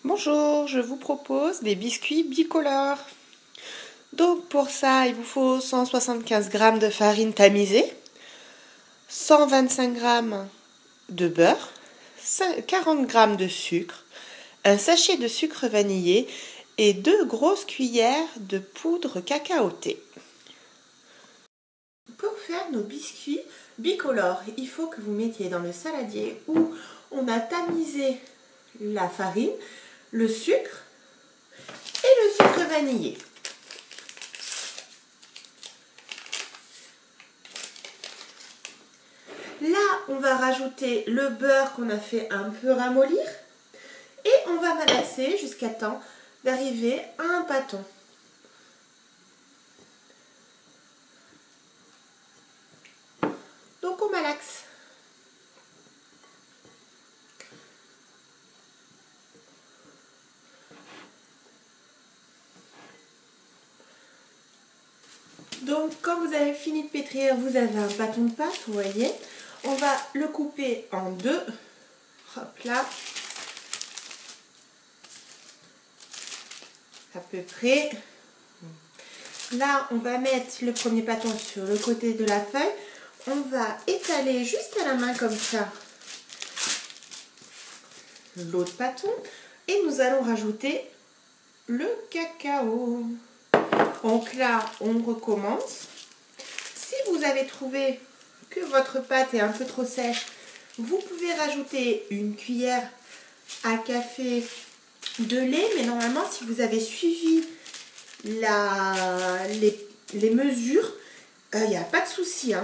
Bonjour, je vous propose des biscuits bicolores. Donc pour ça, il vous faut 175 g de farine tamisée, 125 g de beurre, 40 g de sucre, un sachet de sucre vanillé et 2 grosses cuillères de poudre cacaotée. Pour faire nos biscuits bicolores, il faut que vous mettiez dans le saladier où on a tamisé la farine, le sucre et le sucre vanillé. Là, on va rajouter le beurre qu'on a fait un peu ramollir et on va malaxer jusqu'à temps d'arriver à un pâton. Donc on malaxe. Donc quand vous avez fini de pétrir, vous avez un bâton de pâte, vous voyez. On va le couper en deux. Hop là. À peu près. Là, on va mettre le premier bâton sur le côté de la feuille. On va étaler juste à la main comme ça l'autre bâton. Et nous allons rajouter le cacao. Donc là, on recommence. Si vous avez trouvé que votre pâte est un peu trop sèche, vous pouvez rajouter une cuillère à café de lait. Mais normalement, si vous avez suivi les mesures, il n'y a pas de souci.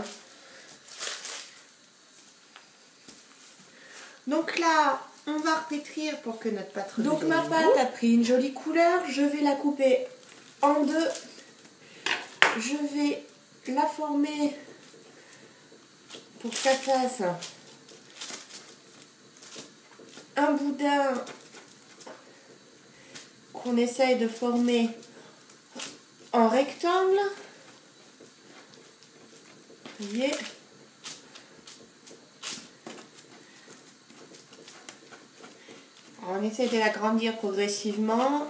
Donc là, on va repétrir pour que notre pâte revienne. Donc ma pâte a pris une jolie couleur. Je vais la couper en deux. Je vais la former pour que ça fasse un boudin qu'on essaye de former en rectangle. Vous voyez ? On essaie de l'agrandir progressivement.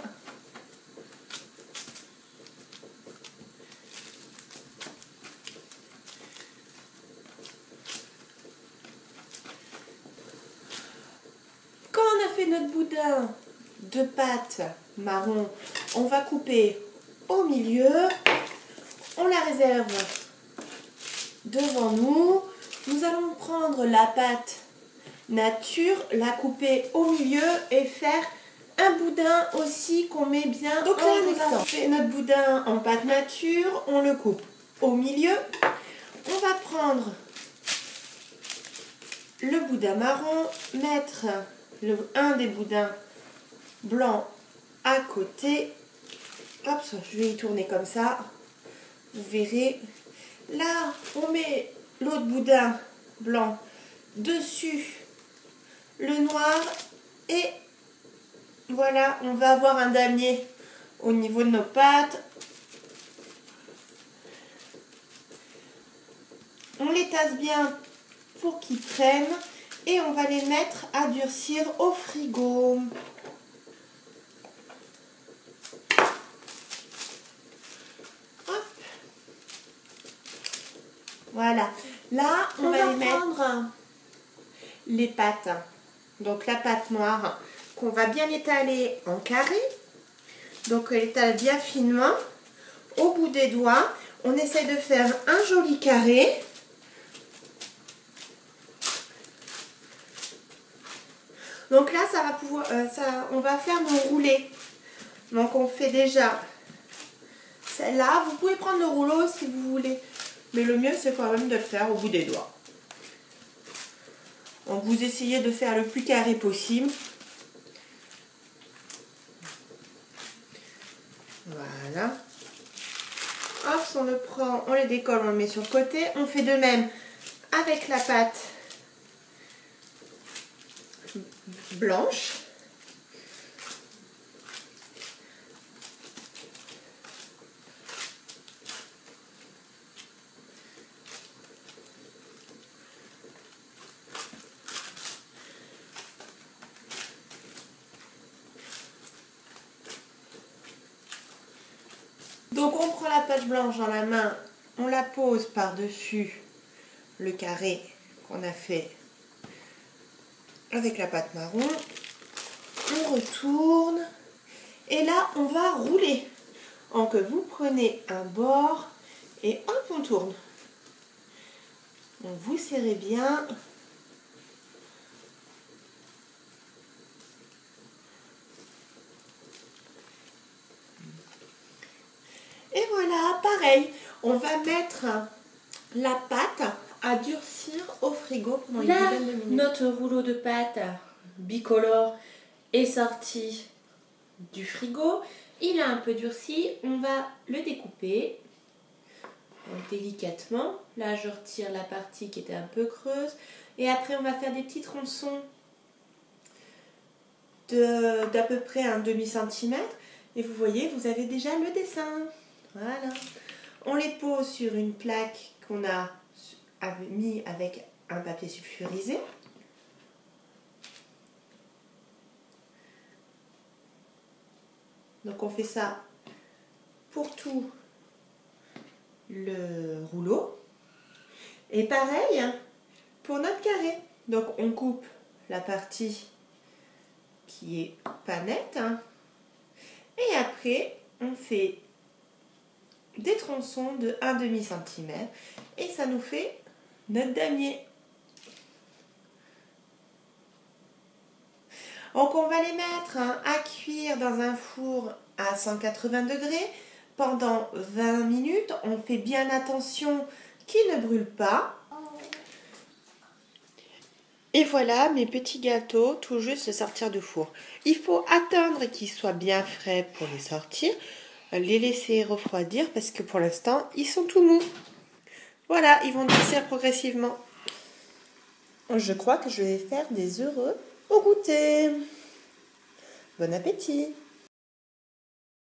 Quand on a fait notre boudin de pâte marron, on va couper au milieu. On la réserve devant nous. Nous allons prendre la pâte nature, la couper au milieu et faire un boudin aussi qu'on met bien. Donc là, on fait notre boudin en pâte nature, on le coupe au milieu. On va prendre le boudin marron, mettre un des boudins blancs à côté. Hop, je vais y tourner comme ça. Vous verrez. Là, on met l'autre boudin blanc dessus le noir et voilà, on va avoir un damier au niveau de nos pâtes. On les tasse bien pour qu'ils prennent et on va les mettre à durcir au frigo. Hop. Voilà, là on va les mettre les pâtes. Donc la pâte noire qu'on va bien étaler en carré. Donc on étale bien finement. Au bout des doigts, on essaie de faire un joli carré. Donc là, ça va pouvoir, on va faire nos roulés. Donc on fait déjà celle-là. Vous pouvez prendre le rouleau si vous voulez. Mais le mieux, c'est quand même de le faire au bout des doigts. Donc vous essayez de faire le plus carré possible. Voilà. Hop, on le prend, on les décolle, on le met sur le côté. On fait de même avec la pâte blanche. Donc on prend la pâte blanche dans la main, on la pose par-dessus le carré qu'on a fait avec la pâte marron. On retourne et là on va rouler. Donc vous prenez un bord et hop on tourne. Donc vous serrez bien. Et voilà, pareil, on va mettre la pâte à durcir au frigo pendant une dizaine de minutes. Notre rouleau de pâte bicolore est sorti du frigo. Il a un peu durci, on va le découper délicatement. Là, je retire la partie qui était un peu creuse. Et après, on va faire des petits tronçons d'à peu près un demi-centimètre. Et vous voyez, vous avez déjà le dessin. Voilà. On les pose sur une plaque qu'on a mis avec un papier sulfurisé. Donc on fait ça pour tout le rouleau. Et pareil pour notre carré. Donc on coupe la partie qui est pas nette. Et après on fait des tronçons de 1,5 cm et ça nous fait notre damier. Donc on va les mettre à cuire dans un four à 180 degrés pendant 20 minutes. On fait bien attention qu'ils ne brûlent pas. Et voilà mes petits gâteaux tout juste sortir du four. Il faut attendre qu'ils soient bien frais pour les sortir. Les laisser refroidir parce que pour l'instant ils sont tout mous. Voilà, ils vont durcir progressivement. Je crois que je vais faire des heureux au goûter. Bon appétit!